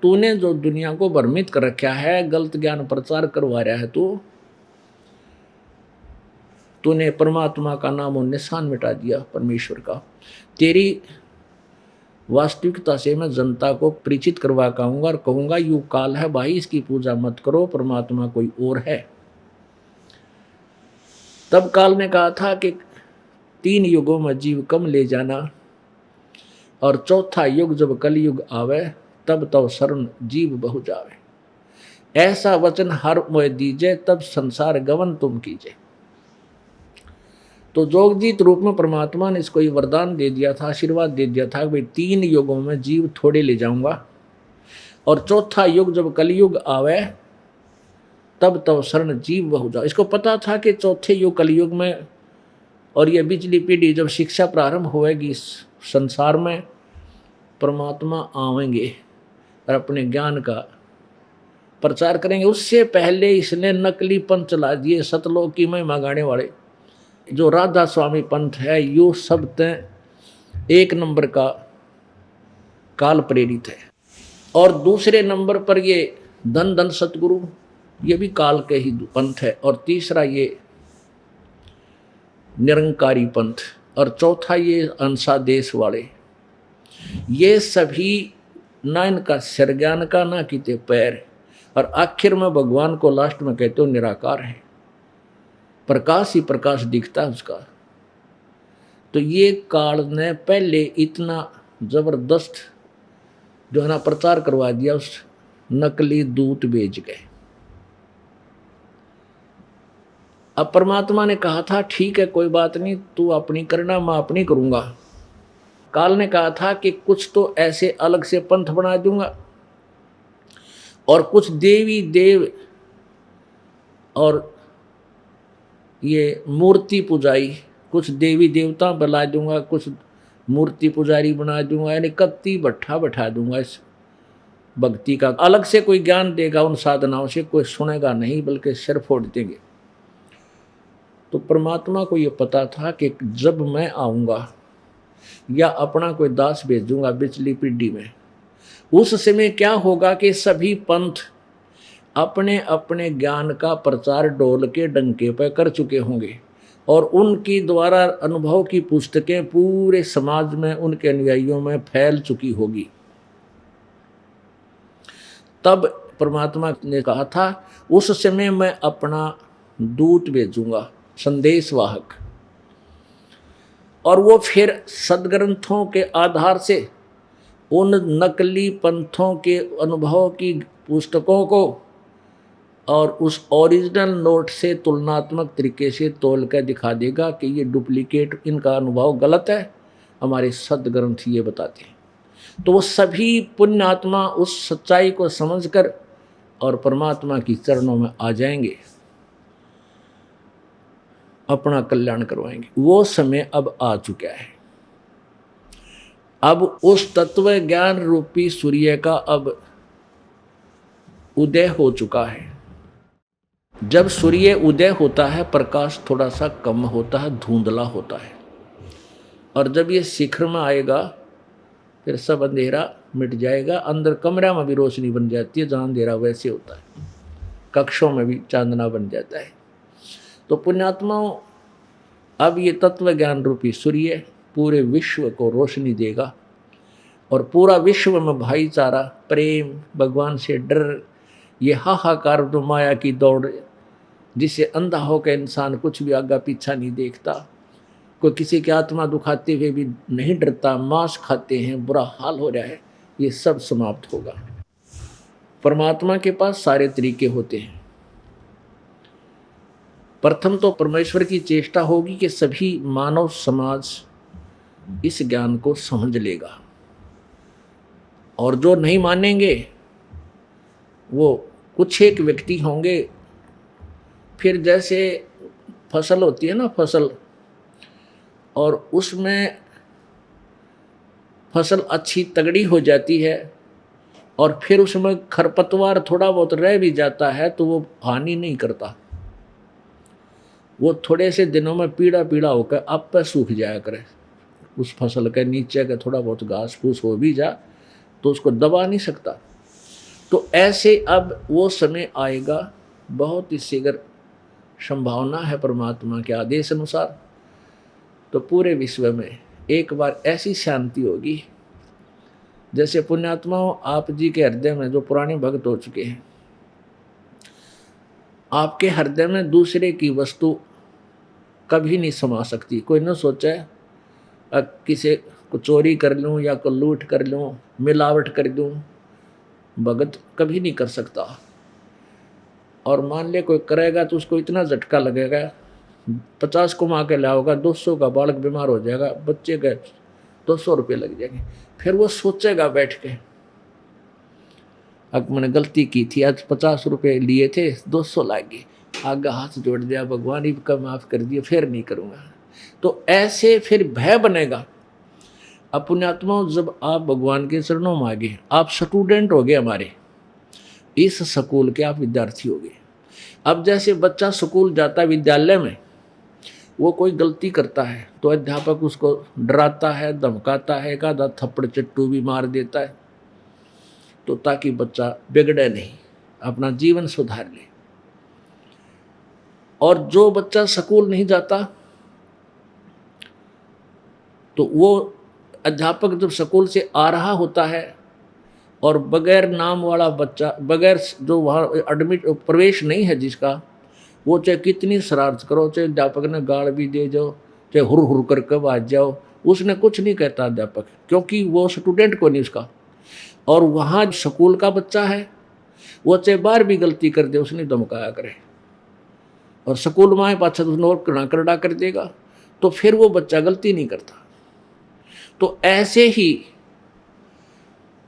तूने जो दुनिया को भ्रमित कर रखा है, गलत ज्ञान प्रचार करवा रहा है, तूने परमात्मा का नाम और निशान मिटा दिया परमेश्वर का। तेरी वास्तविकता से मैं जनता को परिचित करवा कहूंगा और कहूंगा यू काल है भाई, इसकी पूजा मत करो, परमात्मा कोई और है। तब काल ने कहा था कि 3 युगों में जीव कम ले जाना, और चौथा युग जब कलयुग आवे, तब तो शरण जीव बहु जावे। ऐसा वचन हर मोह दीजे, तब संसार गवन तुम कीजे। तो जोगजीत रूप में परमात्मा ने इसको ये वरदान दे दिया था, आशीर्वाद दे दिया था कि भाई 3 युगों में जीव थोड़े ले जाऊंगा, और चौथा युग जब कलयुग आवे, तब तो शरण जीव बहु जाओ। इसको पता था कि चौथे युग कलयुग में और ये बिचली पीढ़ी जब शिक्षा प्रारंभ होएगी इस संसार में, परमात्मा आवेंगे और अपने ज्ञान का प्रचार करेंगे। उससे पहले इसने नकली पंथ चला दिए, सतलोक की महिमा गाने वाले। जो राधा स्वामी पंथ है, यो सब तय 1 नंबर का काल प्रेरित है, और दूसरे नंबर पर ये धन धन सतगुरु, ये भी काल के ही पंथ है, और तीसरा ये निरंकारी पंथ, और चौथा ये अंसा देश वाले। ये सभी ना इनका सिर ज्ञान का, ना किते पैर, और आखिर में भगवान को लास्ट में कहते हो निराकार है, प्रकाश ही प्रकाश दिखता है उसका। तो ये काल ने पहले इतना जबरदस्त जो है ना प्रचार करवा दिया, उस नकली दूत भेज गए। अब परमात्मा ने कहा था ठीक है कोई बात नहीं, तू अपनी करना, मैं अपनी करूंगा। काल ने कहा था कि कुछ तो ऐसे अलग से पंथ बना दूंगा, और कुछ देवी देव और ये मूर्ति पुजारी, कुछ देवी देवता बना दूंगा, कुछ मूर्ति पुजारी बना दूंगा, यानी कत्ती भट्ठा बैठा दूंगा। इस भक्ति का अलग से कोई ज्ञान देगा, उन साधनाओं से कोई सुनेगा नहीं, बल्कि सिर फोड़ देंगे। तो परमात्मा को ये पता था कि जब मैं आऊँगा या अपना कोई दास भेजूंगा बिचली पीढ़ी में, उस समय क्या होगा कि सभी पंथ अपने अपने ज्ञान का प्रचार डोल के डंके पर कर चुके होंगे, और उनकी द्वारा अनुभव की पुस्तकें पूरे समाज में उनके अनुयायियों में फैल चुकी होगी। तब परमात्मा ने कहा था उस समय मैं अपना दूत भेजूंगा, संदेशवाहक, और वो फिर सदग्रंथों के आधार से उन नकली पंथों के अनुभव की पुस्तकों को और उस ओरिजिनल नोट से तुलनात्मक तरीके से तोल कर दिखा देगा कि ये डुप्लीकेट, इनका अनुभव गलत है, हमारे सदग्रंथ ये बताते हैं। तो वो सभी पुण्यात्मा उस सच्चाई को समझकर और परमात्मा की चरणों में आ जाएंगे, अपना कल्याण करवाएंगे। वो समय अब आ चुका है। अब उस तत्व ज्ञान रूपी सूर्य का अब उदय हो चुका है। जब सूर्य उदय होता है, प्रकाश थोड़ा सा कम होता है, धुंधला होता है, और जब ये शिखर में आएगा फिर सब अंधेरा मिट जाएगा। अंदर कमरा में भी रोशनी बन जाती है, जहाँ अंधेरा वैसे होता है, कक्षों में भी चांदना बन जाता है। तो पुण्यात्माओं, अब ये तत्व ज्ञान रूपी सूर्य पूरे विश्व को रोशनी देगा, और पूरा विश्व में भाईचारा, प्रेम, भगवान से डर, ये हाहाकार जो माया की दौड़ जिसे अंधा होकर इंसान कुछ भी आगा पीछा नहीं देखता, कोई किसी की आत्मा दुखाते हुए भी नहीं डरता, मांस खाते हैं, बुरा हाल हो रहा है, ये सब समाप्त होगा। परमात्मा के पास सारे तरीके होते हैं। प्रथम तो परमेश्वर की चेष्टा होगी कि सभी मानव समाज इस ज्ञान को समझ लेगा, और जो नहीं मानेंगे वो कुछ एक व्यक्ति होंगे। फिर जैसे फसल होती है ना, फसल, और उसमें फसल अच्छी तगड़ी हो जाती है और फिर उसमें खरपतवार थोड़ा बहुत रह भी जाता है तो वो हानि नहीं करता, वो थोड़े से दिनों में पीला पीला होकर आप पे सूख जाया करे। उस फसल के नीचे का थोड़ा बहुत घास फूस हो भी जा तो उसको दबा नहीं सकता। तो ऐसे अब वो समय आएगा, बहुत ही शीघ्र संभावना है परमात्मा के आदेश अनुसार, तो पूरे विश्व में एक बार ऐसी शांति होगी जैसे पुण्यात्माओं आप जी के हृदय में, जो पुराने भक्त हो चुके हैं, आपके हृदय में दूसरे की वस्तु कभी नहीं समा सकती। कोई न सोचे किसी को चोरी कर लूं या को लूट कर लूं, मिलावट कर दूं, भगत कभी नहीं कर सकता। और मान ले कोई करेगा तो उसको इतना झटका लगेगा, 50 कमा के लाओगा, 200 का बालक बीमार हो जाएगा, बच्चे के 200 रुपये लग जाएंगे। फिर वो सोचेगा बैठ के, अब मैंने गलती की थी, आज 50 रुपये लिए थे, 200 लागे, आगे हाथ जोड़ दिया, भगवान ही का माफ कर दिया, फिर नहीं करूँगा। तो ऐसे फिर भय बनेगा। अब पुण्यात्माओं, जब आप भगवान के चरणों में आ गए, आप स्टूडेंट हो गए हमारे इस स्कूल के, आप विद्यार्थी हो गए। अब जैसे बच्चा स्कूल जाता है, विद्यालय में वो कोई गलती करता है तो अध्यापक उसको डराता है, धमकाता है, एक आधा थप्पड़ चट्टू भी मार देता है, तो ताकि बच्चा बिगड़े नहीं, अपना जीवन सुधार ले। और जो बच्चा स्कूल नहीं जाता तो वो अध्यापक जब स्कूल से आ रहा होता है और बगैर नाम वाला बच्चा, बगैर जो वहाँ एडमिट प्रवेश नहीं है जिसका, वो चाहे कितनी शरारत करो, चाहे अध्यापक ने गाल भी दे जाओ, चाहे हुर हुर करके बाज जाओ, उसने कुछ नहीं कहता अध्यापक, क्योंकि वो स्टूडेंट को नहीं उसका। और वहाँ स्कूल का बच्चा है, वो चाहे बार भी गलती कर दे, उसने धमकाया करे, और स्कूल में आए पाछा तो और करड़ा कर देगा, तो फिर वो बच्चा गलती नहीं करता। तो ऐसे ही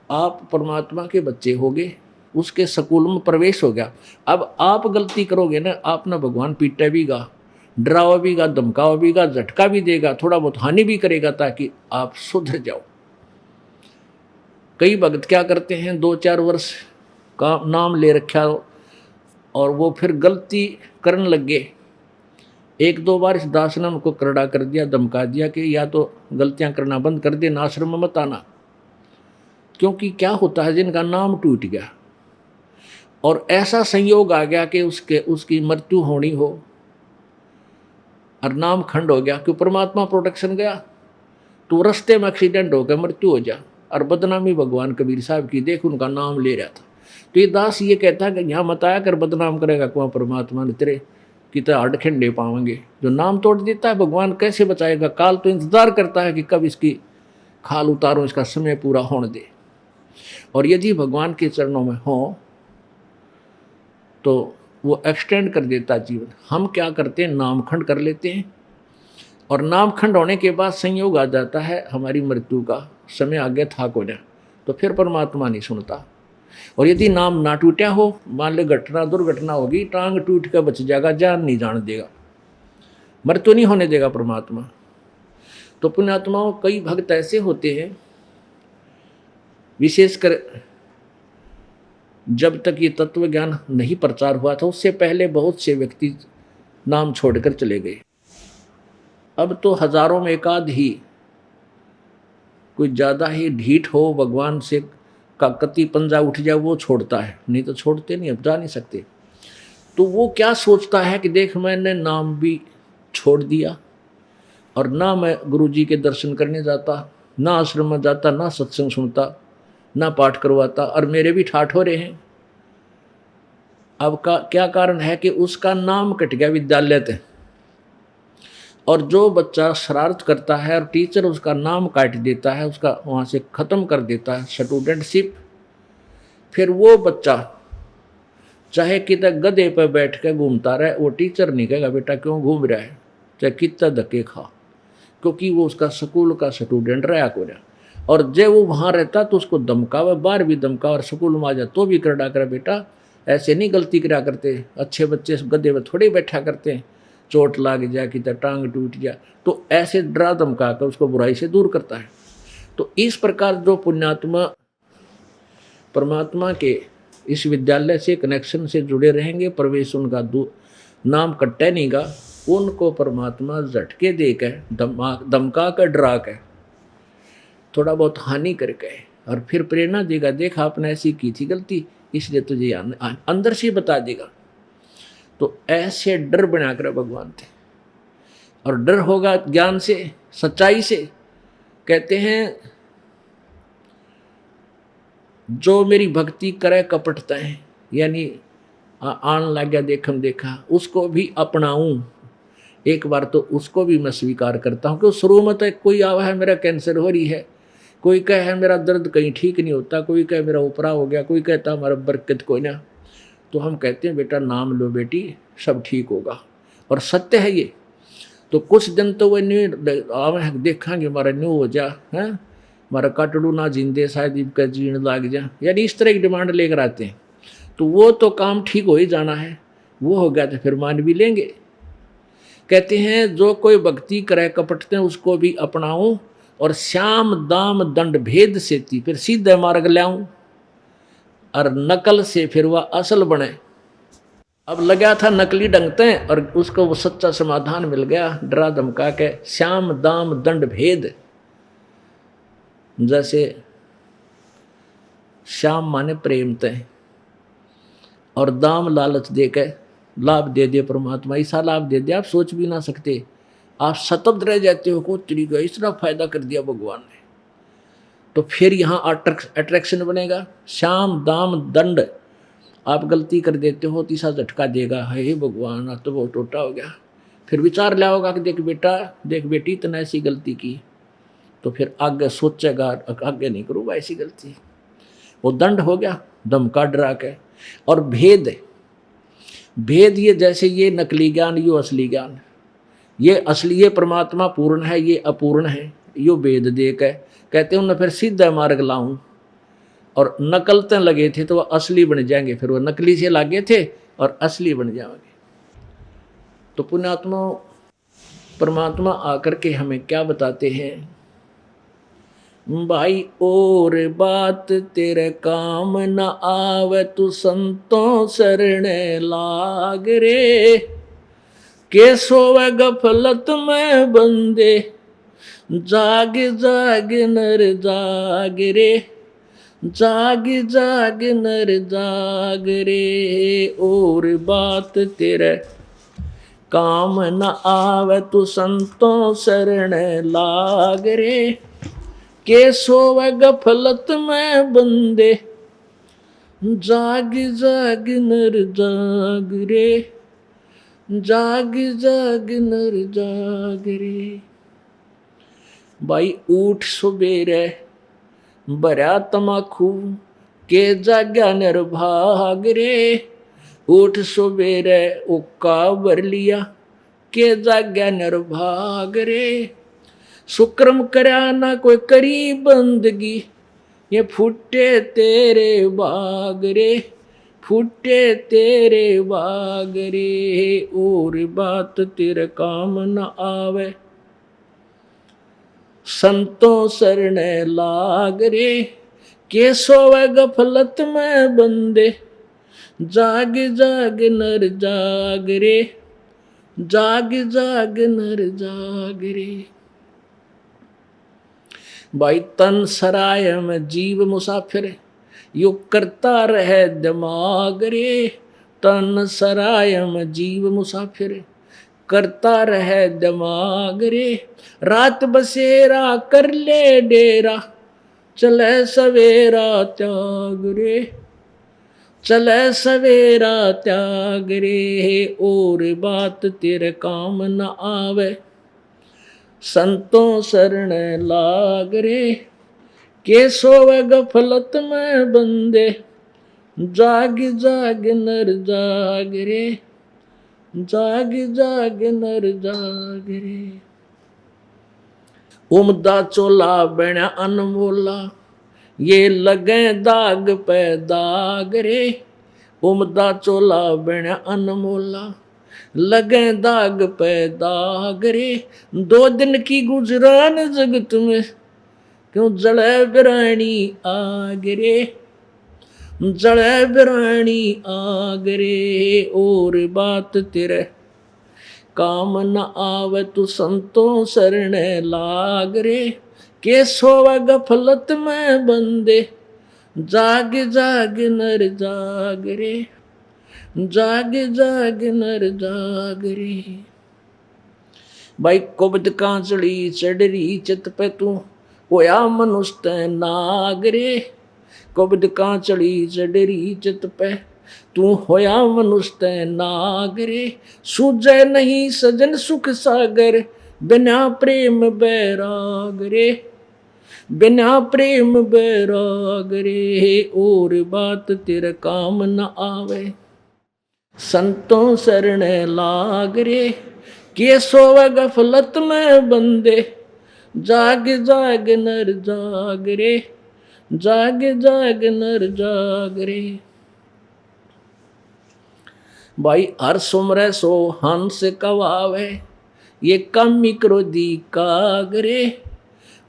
आप परमात्मा के बच्चे होगे, उसके स्कूल में प्रवेश हो गया। अब आप गलती करोगे ना, आप ना भगवान पीटे बीगा, डरावा बीगा, धमकावा बीगा, झटका भी देगा, थोड़ा बहुत हानि भी करेगा ताकि आप सुधर जाओ। कई भक्त क्या करते हैं, 2-4 वर्ष का नाम ले रखा और वो फिर गलती करने लग गए, 1-2 बार इस दास ने उनको करड़ा कर दिया, धमका दिया कि या तो गलतियां करना बंद कर दे, आश्रम में मत आना। क्योंकि क्या होता है, जिनका नाम टूट गया और ऐसा संयोग आ गया कि उसकी मृत्यु होनी हो और नाम खंड हो गया, क्यों परमात्मा प्रोटेक्शन गया, तो रास्ते में एक्सीडेंट हो गया, मृत्यु हो जा, और बदनामी भगवान कबीर साहब की, देख उनका नाम ले रहा था। तो ये दास ये कहता है कि यहाँ मत आया कर, बदनाम करेगा कुआं परमात्मा ने तेरे कितना हडखंडे पावेंगे। जो नाम तोड़ देता है भगवान कैसे बचाएगा, काल तो इंतजार करता है कि कब इसकी खाल उतारो, इसका समय पूरा होने दे। और यदि भगवान के चरणों में हो तो वो एक्सटेंड कर देता जीवन। हम क्या करते हैं, नामखंड कर लेते हैं, और नामखंड होने के बाद संयोग आ जाता है हमारी मृत्यु का समय, आगे था को ना, तो फिर परमात्मा नहीं सुनता। और यदि नाम ना टूटा हो, मान ले घटना दुर्घटना होगी, टांग टूट कर बच जाएगा, जान नहीं जान देगा, मृत्यु नहीं होने देगा परमात्मा। तो पुण्यात्माओं, कई भक्त ऐसे होते हैं, विशेषकर जब तक ये तत्व ज्ञान नहीं प्रचार हुआ था, उससे पहले बहुत से व्यक्ति नाम छोड़कर चले गए। अब तो हजारों में एक आध ही, कोई ज़्यादा ही ढीठ हो, भगवान से का कति पंजा उठ जाए, वो छोड़ता है, नहीं तो छोड़ते नहीं, अब जा नहीं सकते। तो वो क्या सोचता है कि देख मैंने नाम भी छोड़ दिया, और ना मैं गुरु जी के दर्शन करने जाता, ना आश्रम में जाता, ना सत्संग सुनता, ना पाठ करवाता, और मेरे भी ठाठ हो रहे हैं। अब का क्या कारण है कि उसका नाम कट गया विद्यालय से, और जो बच्चा शरारत करता है और टीचर उसका नाम काट देता है, उसका वहाँ से ख़त्म कर देता है स्टूडेंटशिप, फिर वो बच्चा चाहे कितना गधे पर बैठ के घूमता रहे, वो टीचर नहीं कहेगा बेटा क्यों घूम रहा है, चाहे कितना धक्के खा, क्योंकि वो उसका स्कूल का स्टूडेंट रहा को रहा। और जब वो वहाँ रहता तो उसको धमकावे, बाहर भी धमका, और स्कूल में आ जा तो भी कर डा कर बेटा ऐसे नहीं गलती करा करते, अच्छे बच्चे गद्दे में थोड़े बैठा करते हैं, चोट लग जाए कि टांग टूट जाए, तो ऐसे डरा धमका कर उसको बुराई से दूर करता है। तो इस प्रकार जो पुण्यात्मा परमात्मा के इस विद्यालय से कनेक्शन से जुड़े रहेंगे, प्रवेश उनका नाम कट्टे नहीं गा, उनको परमात्मा झटके देकर धमका कर डरा कर थोड़ा बहुत हानि करके और फिर प्रेरणा देगा, देख आपने ऐसी की थी गलती, इसलिए तुझे अंदर से बता देगा। तो ऐसे डर बनाकर भगवान थे, और डर होगा ज्ञान से, सच्चाई से। कहते हैं जो मेरी भक्ति करे कपटता है, यानी आन लग गया देखम देखा, उसको भी अपनाऊं, एक बार तो उसको भी मैं स्वीकार करता हूँ। क्यों शुरू में तो कोई आवा है मेरा कैंसर हो रही है, कोई कहे है मेरा दर्द कहीं ठीक नहीं होता, कोई कहे मेरा उपरा हो गया, कोई कहता हमारा बरकत कोई ना, तो हम कहते हैं बेटा नाम लो बेटी सब ठीक होगा, और सत्य है ये। तो कुछ दिन तो वह न्यू देखांगे हमारा न्यू हो जा है, हमारा काटड़ू ना जिंदे शायद इनका जीण लाग जा, यानी इस तरह की डिमांड लेकर आते हैं। तो वो तो काम ठीक हो ही जाना है, वो हो गया तो फिर मान भी लेंगे। कहते हैं जो कोई भक्ति करे कपटते हैं उसको भी अपनाऊं, और श्याम दाम दंड भेद से थी फिर सीधे मार्ग लाऊं, और नकल से फिर वह असल बने। अब लगा था नकली डंगते हैं और उसको वो सच्चा समाधान मिल गया, डरा धमका के श्याम दाम दंड भेद। जैसे श्याम माने प्रेम तय, और दाम लालच दे के लाभ दे दिया परमात्मा, ऐसा लाभ दे दिया आप सोच भी ना सकते, आप सतब्ध रह जाते हो को तरीका इतना फायदा कर दिया भगवान ने। तो फिर यहाँ अट्रैक्शन बनेगा, श्याम दाम दंड, आप गलती कर देते हो तीसरा झटका देगा, हे भगवान आज तो बहुत टोटा हो गया। फिर विचार लिया होगा कि देख बेटा देख बेटी तने ऐसी गलती की, तो फिर आगे सोचेगा आगे नहीं करूँगा ऐसी गलती, वो दंड हो गया धमका डरा के। और भेद, भेद ये जैसे ये नकली ज्ञान यो असली ज्ञान, ये असली ये परमात्मा पूर्ण है ये अपूर्ण है, यो भेद दे के कहते हैं उन्हें फिर सीधा मार्ग लाऊं, और नकलते लगे थे तो वह असली बन जाएंगे, फिर वो नकली से लागे थे और असली बन जाएंगे। तो पुण्यात्मा परमात्मा आकर के हमें क्या बताते हैं, भाई और बात तेरे काम न आवे तू संतों शरण लाग रे, के सोवे गफलत में बंदे जाग जाग नर जाग रे, जाग जाग नर जाग रे। और बात तेरे काम न आवे तू संतों शरण लाग रे, के सोवे गफलत में बंदे जाग जाग नर जाग रे, जाग जाग नर जाग रे। भाई ऊठ सुबेरे भरा तमाखू के जाग्या नर भाग रे, ऊठ सुबेरे उक्का भर लिया के जाग्या नर भाग रे। सुक्रम करया ना कोई करी बंदगी, ये फूटे तेरे बाग रे, फूटे तेरे बाग रे। और बात तेरे काम न आवे संतों शरण लाग रे, के सोवे गफलत में बंदे जाग जाग नर जाग रे, जाग जाग नर जाग रे। भाई तन सराय में जीव मुसाफिर यो करता रहे दिमाग रे, तन सराय में जीव मुसाफिर करता रहे दिमाग रे। रात बसेरा कर ले डेरा चले सवेरा त्याग रे, चले सवेरा त्याग रे। और बात तेरे काम न आवे संतों शरण लाग रे, के सोवे गफलत में बंदे जाग जाग नर जाग रे, जाग जाग नर जाग रे। उमदा चोला बना अनमोला, ये लगे दाग पे दाग रे। उमदा चोला बना अनमोला, लगे दाग पे दाग रे। 2 दिन की गुजरान जगत में, क्यों जले बिरानी आग रे। जले बिरानी आग रे। और बात तेरे काम न आवे तू संतों शरण लाग रे। के सोवा गफलत में बंदे, जाग जाग नर जाग रे, जाग जाग नर जाग रे। भाई कुबद कांचड़ी चढ़री चित पे तू होया मनुष्य नाग रे। कुबद कांचड़ी चढ़री चित पे तू होया मनुष्य नाग रे। सूझे नहीं सजन सुख सागर, बिना प्रेम बैराग रे। बिना प्रेम बैराग रे। और बात तेरे काम न आवे, संतों शरण लाग रे। के सोवे गफलत में बंदे, जाग जाग नर जाग रे, जाग जाग नर जाग रे। भाई हर सुमरे सो हंस कवावे, ये कमी क्रोधी कागरे।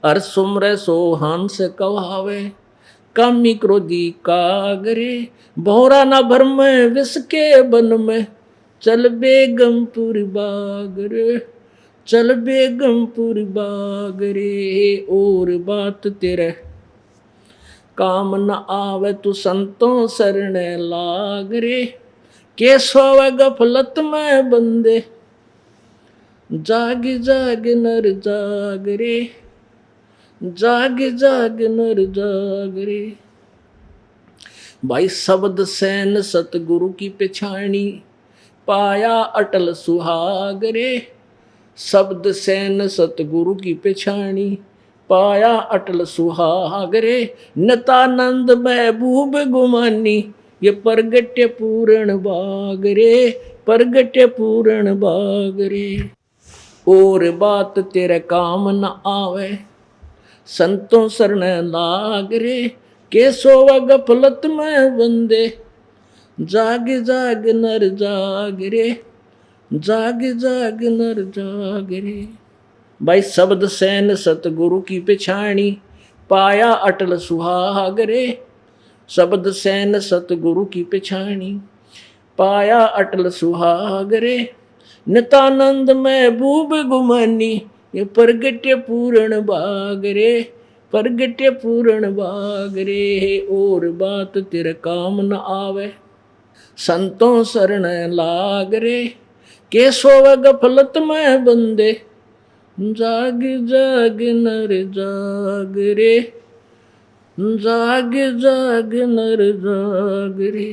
हर सुमरे सो हंस कवावे, कमी क्रोधी कागरे। भौरा न भर में विष के बन में, चल बेगमपुर बागरे, चल बेगमपुर बागरे। और बात तेरे काम न आवे तू संतों शरण लाग रे। के सोवे गफलत में बंदे, जाग जाग नर जाग रे, जाग जाग नर जाग रे। भाई शब्द सैन सतगुरु की पिछाणी, पाया अटल सुहाग रे। शब्द सैन सतगुरु की पिछाणी, पाया अटल सुहाग रे। नितानंद महबूब गुमानी, ये परगट्य पूर्ण बाग रे, परगट्य पूर्ण बाग रे। और बात तेरे काम न आवे, संतों शरण लाग रे। के सोवा गफलत में बंदे, जाग जाग नर जाग रे, जाग जाग नर जाग रे। भाई शब्द सैन सतगुरु की पिछाणी, पाया अटल सुहाग रे। शब्द सैन सतगुरु की पिछाणी, पाया अटल सुहाग रे। नितानंद महबूब गुमानी, ये परगट्य पूर्ण बाग रे, परगट्य पूर्ण बाग रे। और बात तेरे काम न आवे, संतों शरण लाग रे। के सोवे गफलत में बंदे, जाग जाग नर जाग रे, जाग जाग नर जाग रे।